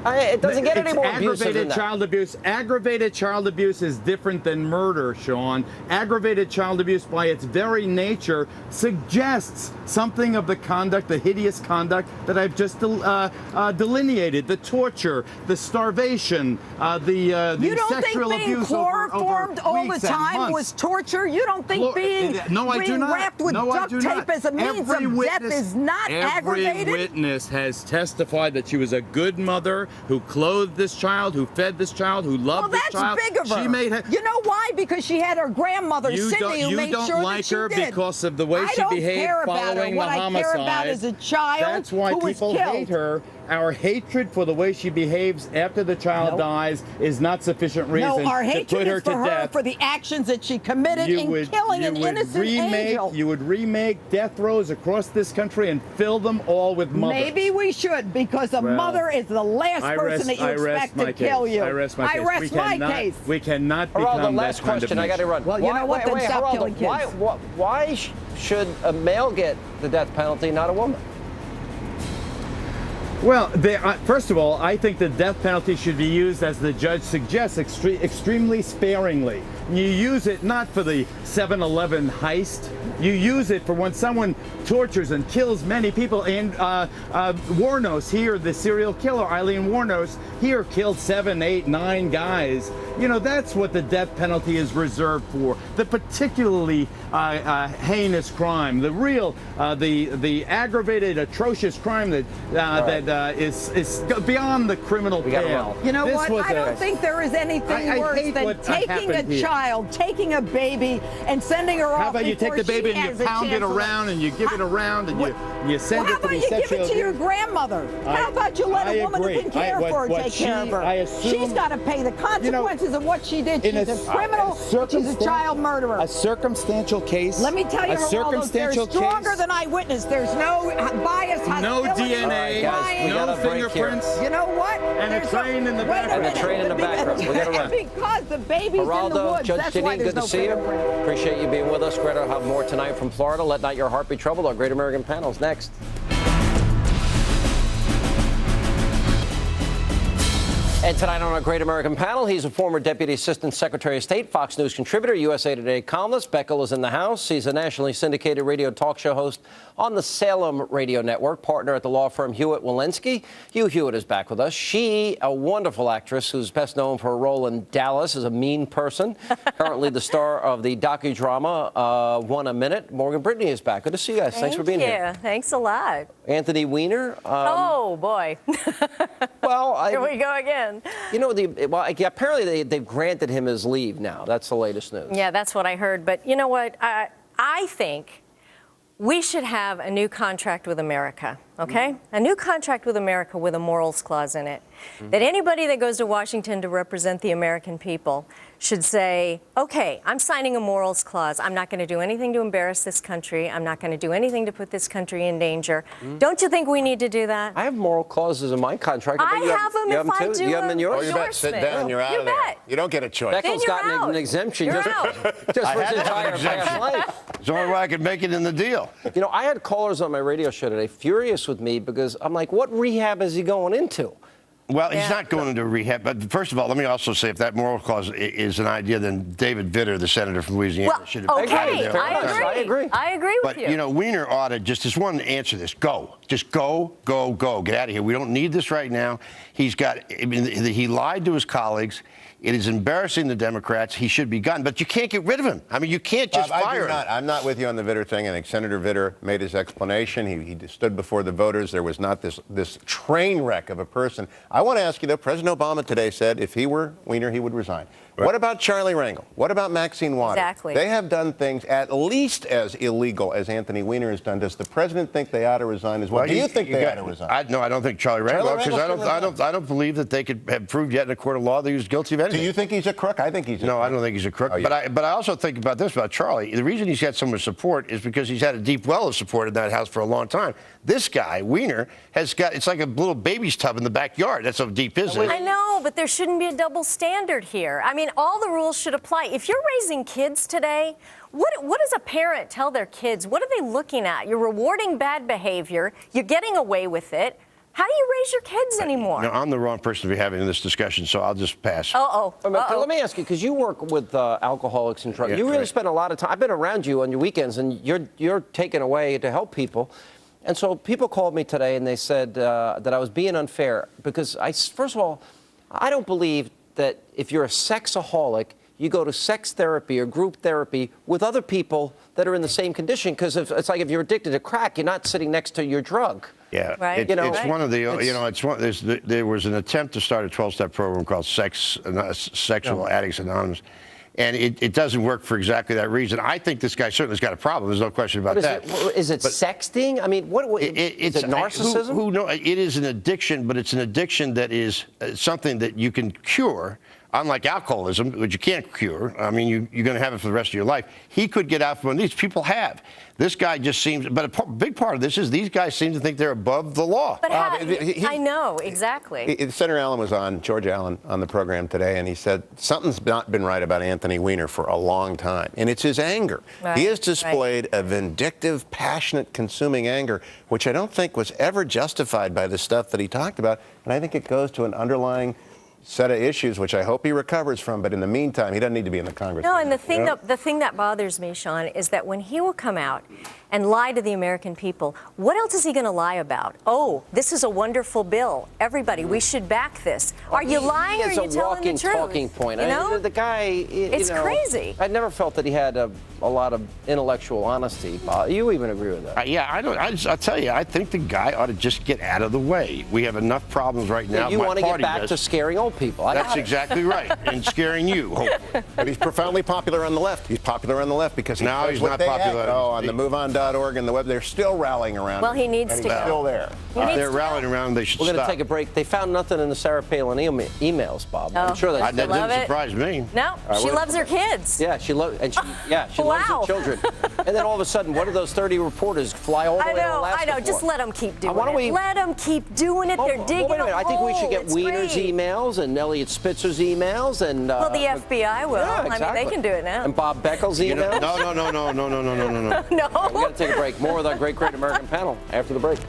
It doesn't get any more abusive than aggravated child abuse. Aggravated child abuse is different than murder, Sean. Aggravated child abuse, by its very nature, suggests something of the conduct, the hideous conduct that I've just delineated: the torture, the starvation, the sexual abuse chloroformed all the time was torture? You don't think being wrapped with duct tape as a means of death is not aggravated? Every witness has testified that she was a good mother who clothed this child, who fed this child, who loved this child. Well, that's big of her. She made her. You know why? Because she had her grandmother, Cindy, who made sure that she did. You don't like her because of the way she behaved following the homicide. What I care about is a child That's why people hate her. Our hatred for the way she behaves after the child dies is not sufficient reason to put her to death. No, our hatred is for her for the actions that she committed in killing an innocent angel. You would remake death rows across this country and fill them all with mothers. Maybe we should, because a mother is the last person that you expect to kill you. I rest my case. We cannot become Geraldo, last question. I got to run. Well, you know what? Then stop killing kids. Why should a male get the death penalty, not a woman? Well, first of all, I think the death penalty should be used, as the judge suggests, extremely sparingly. You use it not for the 7-Eleven heist. You use it for when someone tortures and kills many people. And Warnos here, the serial killer, Eileen Warnos, here killed 7, 8, 9 guys. You know, that's what the death penalty is reserved for. The particularly heinous crime, the real, the aggravated, atrocious crime that is beyond the criminal pale. You know what? I don't think there is anything worse than taking a child, taking a baby, and sending her off. How about you take the baby and you pound it around and you give it around and you send it to be sexually abused? How about you give it to your grandmother? How about you let a woman who can care for her take care of her? She's got to pay the consequences of what she did. She's a criminal. She's a child murderer. A circumstantial case. Let me tell you, Geraldo, they're stronger than eyewitness. There's no bias, no DNA, no fingerprints. You know what? And a train in the background. And a train in the background. We got to run. Because the baby's in the woods. Judge Janine, good to see you. Appreciate you being with us. Greta will have more tonight from Florida. Let not your heart be troubled. Our Great American Panel's next. And tonight on our Great American Panel, he's a former Deputy Assistant Secretary of State, Fox News contributor, USA Today columnist. Beckel is in the house. He's a nationally syndicated radio talk show host on the Salem Radio Network, partner at the law firm Hewitt Walensky. Hugh Hewitt is back with us. She, a wonderful actress who's best known for her role in Dallas as a mean person, currently the star of the docudrama 1 a Minute. Morgan Brittany is back. Good to see you guys. Thanks for being here. Thanks a lot. Anthony Weiner. Oh, boy. Well, here we go again. You know, apparently they've granted him his leave now. That's the latest news. Yeah, that's what I heard. But you know what? I think we should have a new contract with America, okay? A new contract with America with a morals clause in it. That anybody that goes to Washington to represent the American people should say, okay, I'm signing a morals clause. I'm not going to do anything to embarrass this country. I'm not going to do anything to put this country in danger. Don't you think we need to do that? I have moral clauses in my contract. I have them if I do. You have them in yours? Oh, you bet. Sit down. You're out of there. You don't get a choice. Beckel's gotten an exemption just for his entire past life. It's the only way I could make it in the deal. You know, I had callers on my radio show today furious with me because I'm like, what rehab is he going into? Well, he's not going into rehab. But first of all, let me also say, if that moral clause is an idea, then David Vitter, the senator from Louisiana, should have been out of there. I agree. I agree with you. But, you know, Weiner ought to just one answer this. Go. Just go, go, go. Get out of here. We don't need this right now. He lied to his colleagues. It is embarrassing the Democrats. He should be gone. But you can't get rid of him. I mean, you can't just fire him. I'm not with you on the Vitter thing. I think Senator Vitter made his explanation. He stood before the voters. There was not this train wreck of a person. I want to ask you, though, President Obama today said if he were Weiner, he would resign. Right. What about Charlie Rangel? What about Maxine Waters? Exactly. They have done things at least as illegal as Anthony Weiner has done. Does the president think they ought to resign as well? Do you think they ought to resign? No, I don't think Charlie Rangel, because I don't believe that they could have proved yet in a court of law that he was guilty of anything. Do you think he's a crook? I think he's a crook. No, I don't think he's a crook. Oh, yeah. But I also think about this about Charlie. The reason he's got so much support is because he's had a deep well of support in that house for a long time. This guy, Weiner, has got, it's like a little baby's tub in the backyard. That's how deep is it? I know, but there shouldn't be a double standard here. I mean, all the rules should apply. If you're raising kids today, what does a parent tell their kids? What are they looking at? You're rewarding bad behavior. You're getting away with it. How do you raise your kids anymore? No, I'm the wrong person to be having this discussion, so I'll just pass. Let me ask you, because you work with alcoholics and drugs. Yeah, you really spend a lot of time. I've been around you on your weekends, and you're taken away to help people. And so people called me today, and they said that I was being unfair because, first of all, I don't believe that if you're a sexaholic, you go to sex therapy or group therapy with other people that are in the same condition. Because it's like if you're addicted to crack, you're not sitting next to your drug. Yeah, right. It's one of the, there was an attempt to start a 12-step program called Sexual Addicts Anonymous. And it doesn't work for exactly that reason. I think this guy certainly has got a problem. There's no question about that. Is it sexting? I mean, is it narcissism? Who knows? It is an addiction, but it's an addiction that is something that you can cure. Unlike alcoholism, which you can't cure. I mean, you're going to have it for the rest of your life. He could get out from one of these. People have. This guy just seems, but a big part of this is these guys seem to think they're above the law. But I know, exactly. Senator Allen was on, George Allen, on the program today, and he said something's not been right about Anthony Weiner for a long time, and it's his anger. Right, he has displayed a vindictive, passionate, consuming anger, which I don't think was ever justified by the stuff that he talked about, and I think it goes to an underlying set of issues, which I hope he recovers from. But in the meantime, he doesn't need to be in the Congress. No, and the thing that bothers me, Sean, is that when he will come out and lie to the American people, what else is he going to lie about? Oh, this is a wonderful bill. Everybody, we should back this. Are you lying or are you telling the truth? It's a walking talking point. You know? The guy, it's crazy. I never felt that he had a lot of intellectual honesty. You even agree with that? Yeah, I don't. I'll tell you, I think the guy ought to just get out of the way. We have enough problems right now. You want to get back to scaring old people. That's exactly right, and scaring you, hopefully. But he's profoundly popular on the left. He's popular on the left because now he's not popular. On the MoveOn.org and the web, they're still rallying around. Well, he needs to go. He's still there. They're rallying around. They should stop. We're going to take a break. They found nothing in the Sarah Palin emails, Bob. I'm sure that didn't surprise me. No, she loves her kids. Yeah, she loves her children. And then all of a sudden, what do those 30 reporters fly all the way to Alaska I know. for? Just let them keep doing it. Let them keep doing it. They're digging a hole. I think we should get Weiner's emails and Elliot Spitzer's emails and. Well, the FBI will. Yeah, exactly. I mean, they can do it now. And Bob Beckel's emails. No. No. We got to take a break. More with our great American panel after the break.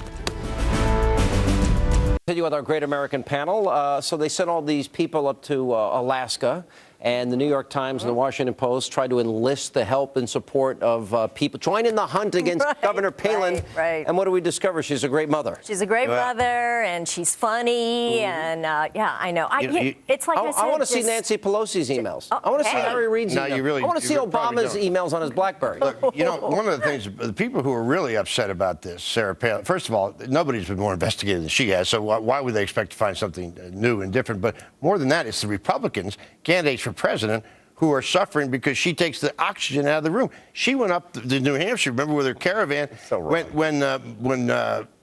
Continue with our great American panel. So they sent all these people up to Alaska. And the New York Times and the Washington Post tried to enlist the help and support of people. Join in the hunt against Governor Palin. Right. And what do we discover? She's a great mother. She's a great mother, and she's funny, and yeah, I know. It's like I said. I want to see Nancy Pelosi's emails. I want to see Harry Reid's emails. I want to see Obama's emails on his BlackBerry. Look, one of the things, the people who are really upset about this, Sarah Palin, first of all, nobody's been more investigated than she has, so why would they expect to find something new and different? But more than that, it's the Republicans, candidates for president, who are suffering because she takes the oxygen out of the room. She went up to New Hampshire, remember, with her caravan when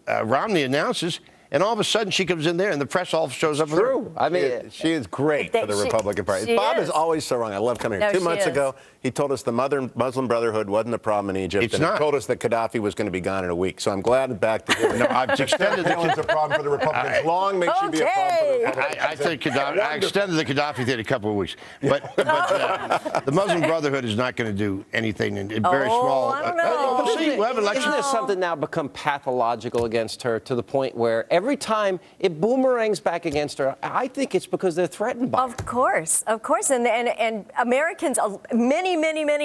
Romney announces, and all of a sudden she comes in there and the press all shows up with her. I mean, she is great for the Republican Party. Bob is always so wrong. I love coming here. 2 months ago, he told us the Muslim Brotherhood wasn't a problem in Egypt. He told us that Gaddafi was going to be gone in a week. So I'm glad and back to him. No, I've extended a problem for the Republicans. Long may she be a problem for the Republicans. I think I extended the Gaddafi thing a couple of weeks. But the Muslim Brotherhood is not going to do anything in very small. I don't know. Isn't there something now become pathological against her to the point where every time it boomerangs back against her, I think it's because they're threatened by her. Of course. And Americans, many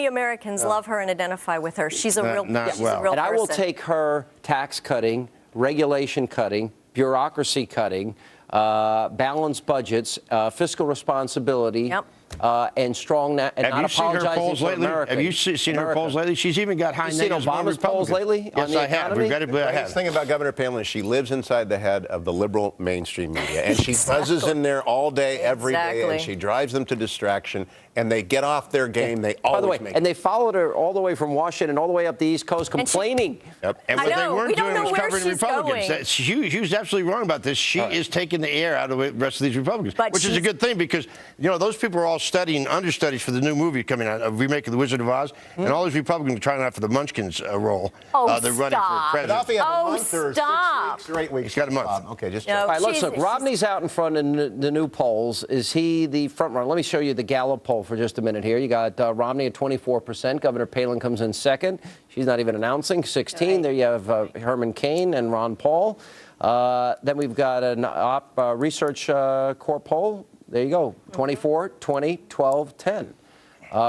Americans love her and identify with her. She's a real person. And I will take her tax cutting, regulation cutting, bureaucracy cutting, balanced budgets, fiscal responsibility. And strong, and not apologizing for America. Have you seen her polls lately? She's even got high names. Obama's polls lately? Yes, I have. The nice thing about Governor Palin is she lives inside the head of the liberal mainstream media, and she buzzes in there all day, every day, and she drives them to distraction. And they get off their game. They always make. And they followed her all the way from Washington, all the way up the East Coast, complaining. And what they weren't doing was covering Republicans. She was absolutely wrong about this. She is taking the air out of the rest of these Republicans, which is a good thing because those people are all studying understudies for the new movie coming out, a remake of The Wizard of Oz, and all these Republicans are trying out for the Munchkins role. They're running for president. Stop. 6 weeks or 8 weeks. He's got a month. Okay, just all right, let's look. Romney's out in front in the new polls. Is he the front runner? Let me show you the Gallup poll for just a minute here. You got Romney at 24%. Governor Palin comes in second. She's not even announcing, 16. There you have Herman Cain and Ron Paul. Then we've got an Research Corps poll. There you go, 24, 20, 12, 10.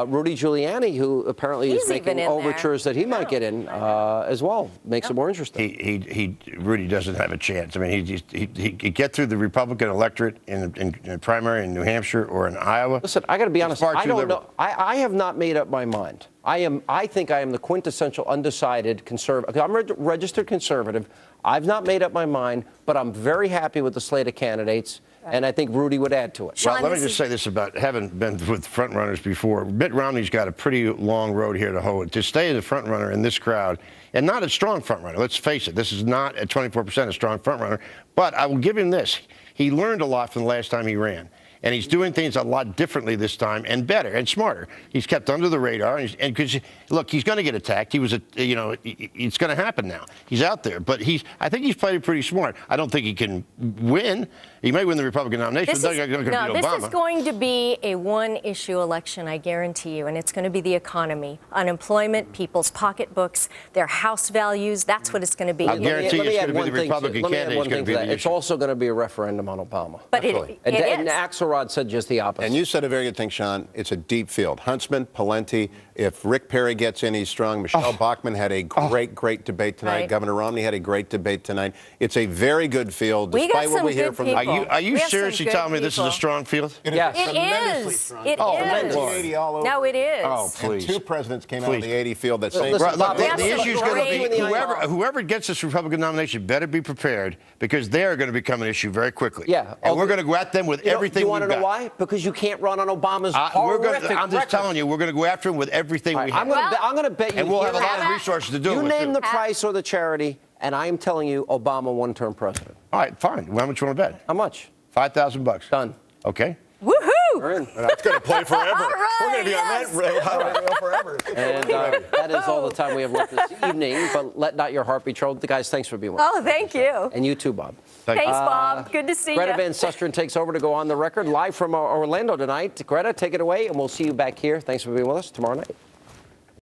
Rudy Giuliani, who apparently is making overtures that he might get in as well, makes it more interesting. Rudy doesn't have a chance. I mean, he get through the Republican electorate in a primary in New Hampshire or in Iowa. Listen, I got to be honest. I don't know. I have not made up my mind. I think I am the quintessential undecided conservative. I'm a registered conservative. I've not made up my mind, but I'm very happy with the slate of candidates. And I think Rudy would add to it. Well, let me just say this about having been with front runners before. Mitt Romney's got a pretty long road here to hoe. To stay the front runner in this crowd, and not a strong front runner. Let's face it, this is not at 24% a strong front runner. But I will give him this. He learned a lot from the last time he ran. And he's doing things a lot differently this time and better and smarter. He's kept under the radar. And because, look, he's going to get attacked. He was, it's going to happen now. He's out there. But I think he's played it pretty smart. I don't think he can win. He may win the Republican nomination. This is going to be a one-issue election, I guarantee you. And it's going to be the economy, unemployment, people's pocketbooks, their house values. That's what it's going to be. I guarantee it's going to be the Republican candidate. It's going to be the issue. It's also going to be a referendum on Obama. But it is. And Axelrod said just the opposite. And you said a very good thing, Sean. It's a deep field. Huntsman, Pawlenty. If Rick Perry gets in, he's strong. Michelle Bachmann had a great debate tonight. Right. Governor Romney had a great debate tonight. It's a very good field, despite what we hear from the people. Are you seriously telling me this is a strong field? Yes. It is. It is. All over. No, it is. Oh, please. And two presidents came out of the 80 field that same. Listen, Look, Bob, the issue is going to be whoever whoever gets this Republican nomination better be prepared, because they are going to become an issue very quickly. Yeah. And we're going to go at them with everything we've got. You want to know why? Because you can't run on Obama's horrific I'm just telling you, we're going to go after him with everything we have. I'm going to bet you. And we'll have a lot of resources to do it with. You name the price or the charity, and I am telling you, Obama one-term president. All right, fine. How much you want to bet? How much? $5,000. Done. Okay. Woohoo! We're in. That's going to play forever. Right, We're going to be on that radio forever. And that is all the time we have left this evening. But let not your heart be troubled. Guys, thanks for being with us. Oh, thank you. And you too, Bob. Thanks, Bob. Good to see you. Greta Van Susteren takes over to go on the record live from Orlando tonight. Greta, take it away, and we'll see you back here. Thanks for being with us tomorrow night.